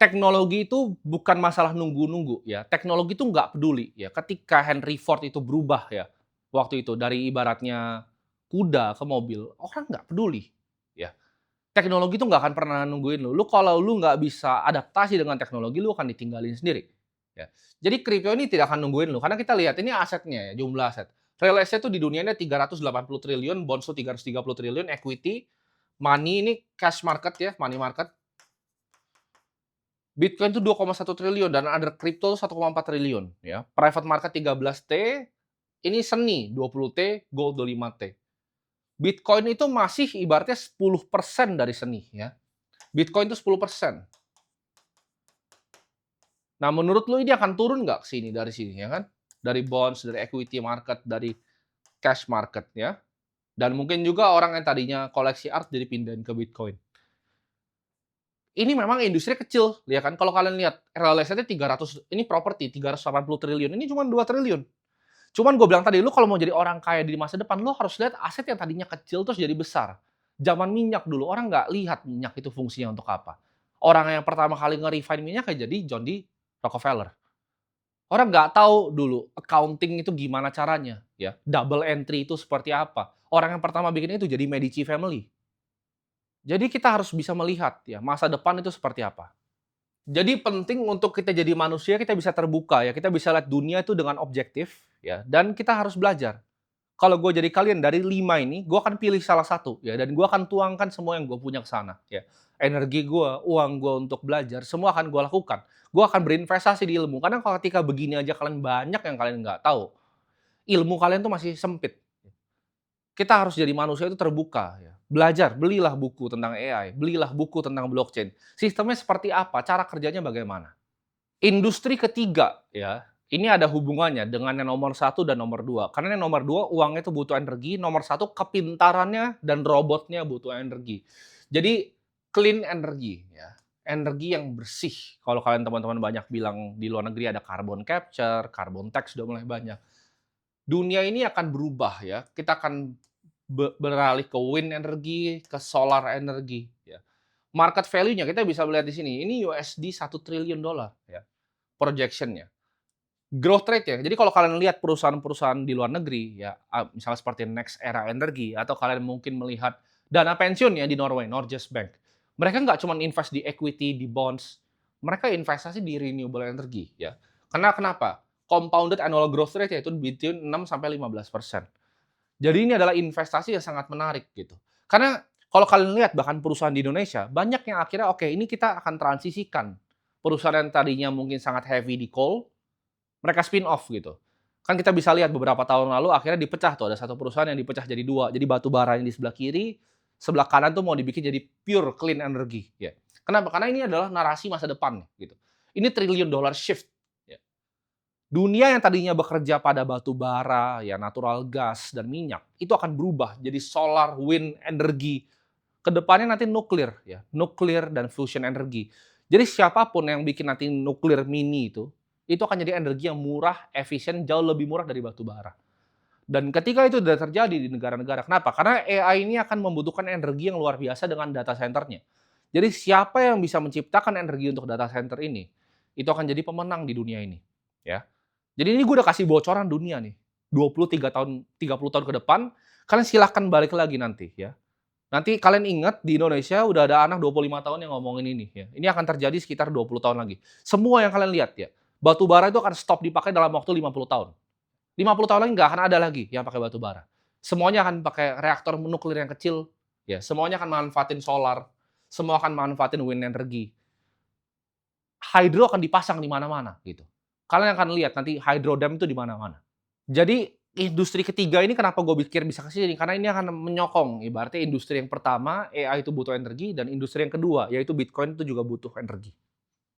teknologi itu bukan masalah nunggu-nunggu ya, teknologi itu nggak peduli ya, ketika Henry Ford itu berubah ya, waktu itu dari ibaratnya kuda ke mobil, orang nggak peduli ya. Teknologi itu nggak akan pernah nungguin lu. Kalau lu nggak bisa adaptasi dengan teknologi, lu akan ditinggalin sendiri, ya. Jadi kripto ini tidak akan nungguin lu, karena kita lihat ini asetnya ya, jumlah aset. Real estate tuh di dunia ini 380 triliun, bonds tuh 330 triliun, equity, money ini cash market ya, money market. Bitcoin tuh 2,1 triliun dan ada kripto 1,4 triliun ya. Private market 13T, ini seni 20T, gold 25T. Bitcoin itu masih ibaratnya 10% dari seni ya. Bitcoin itu 10%. Nah, menurut lu ini akan turun nggak ke sini dari sini ya kan? Dari bonds, dari equity market, dari cash market ya. Dan mungkin juga orang yang tadinya koleksi art jadi pindahin ke Bitcoin. Ini memang industri kecil, ya kan? Kalau kalian lihat real estate 300, ini properti 380 triliun, ini cuma 2 triliun. Cuman gue bilang tadi, lu kalau mau jadi orang kaya di masa depan, lu harus lihat aset yang tadinya kecil terus jadi besar. Zaman minyak dulu, orang nggak lihat minyak itu fungsinya untuk apa. Orang yang pertama kali nge-refine minyak kayak jadi John D. Rockefeller. Orang nggak tahu dulu accounting itu gimana caranya, ya. Double entry itu seperti apa. Orang yang pertama bikin itu jadi Medici family. Jadi kita harus bisa melihat ya, masa depan itu seperti apa. Jadi penting untuk kita jadi manusia, kita bisa terbuka ya, kita bisa lihat dunia itu dengan objektif ya, dan kita harus belajar. Kalau gue jadi kalian dari 5 ini, gue akan pilih salah satu ya, dan gue akan tuangkan semua yang gue punya ke sana ya. Energi gue, uang gue untuk belajar, semua akan gue lakukan. Gue akan berinvestasi di ilmu, karena kalau ketika begini aja kalian banyak yang kalian nggak tahu, ilmu kalian tuh masih sempit. Kita harus jadi manusia itu terbuka ya. Belajar, belilah buku tentang AI, belilah buku tentang blockchain. Sistemnya seperti apa, cara kerjanya bagaimana. Industri ketiga ya, ini ada hubungannya dengan yang nomor satu dan nomor 2. Karena yang nomor 2 uangnya itu butuh energi, nomor satu kepintarannya dan robotnya butuh energi. Jadi clean energy ya, energi yang bersih. Kalau kalian teman-teman banyak bilang di luar negeri ada carbon capture, carbon tax udah mulai banyak. Dunia ini akan berubah ya, kita akan beralih ke wind energi, ke solar energi ya. Market value-nya kita bisa melihat di sini, ini USD 1 triliun dolar ya, projection-nya. Growth rate-nya, jadi kalau kalian lihat perusahaan-perusahaan di luar negeri ya, misalnya seperti Next Era Energy atau kalian mungkin melihat dana pensiun ya di Norway, Norges Bank. Mereka nggak cuma invest di equity, di bonds, mereka investasi di renewable energy ya. Karena kenapa? Compounded annual growth rate yaitu between 6 sampai 15%. Jadi ini adalah investasi yang sangat menarik gitu. Karena kalau kalian lihat bahkan perusahaan di Indonesia, banyak yang akhirnya oke ini kita akan transisikan. Perusahaan yang tadinya mungkin sangat heavy di coal, mereka spin off gitu. Kan kita bisa lihat beberapa tahun lalu akhirnya dipecah tuh, ada satu perusahaan yang dipecah jadi dua. Jadi batu bara yang di sebelah kiri, sebelah kanan tuh mau dibikin jadi pure clean energy ya. Kenapa? Karena ini adalah narasi masa depan gitu. Ini triliun dollar shift ya. Dunia yang tadinya bekerja pada batu bara, ya natural gas dan minyak, itu akan berubah jadi solar, wind, energi. Kedepannya nanti nuklir, ya, nuklir dan fusion energi. Jadi siapapun yang bikin nanti nuklir mini itu akan jadi energi yang murah, efisien, jauh lebih murah dari batu bara. Dan ketika itu sudah terjadi di negara-negara, kenapa? Karena AI ini akan membutuhkan energi yang luar biasa dengan data centernya. Jadi siapa yang bisa menciptakan energi untuk data center ini, itu akan jadi pemenang di dunia ini, ya. Jadi ini gue udah kasih bocoran dunia nih. 23 tahun, 30 tahun ke depan, kalian silahkan balik lagi nanti ya. Nanti kalian ingat di Indonesia udah ada anak 25 tahun yang ngomongin ini ya. Ini akan terjadi sekitar 20 tahun lagi. Semua yang kalian lihat ya, batu bara itu akan stop dipakai dalam waktu 50 tahun. 50 tahun lagi nggak akan ada lagi yang pakai batu bara. Semuanya akan pakai reaktor nuklir yang kecil, ya. Semuanya akan manfaatin solar, semua akan manfaatin wind energy. Hydro akan dipasang di mana-mana gitu. Kalian akan lihat nanti hydro dam itu di mana-mana. Jadi industri ketiga ini kenapa gue pikir bisa ke sini, karena ini akan menyokong ibaratnya industri yang pertama AI itu butuh energi dan industri yang kedua yaitu Bitcoin itu juga butuh energi.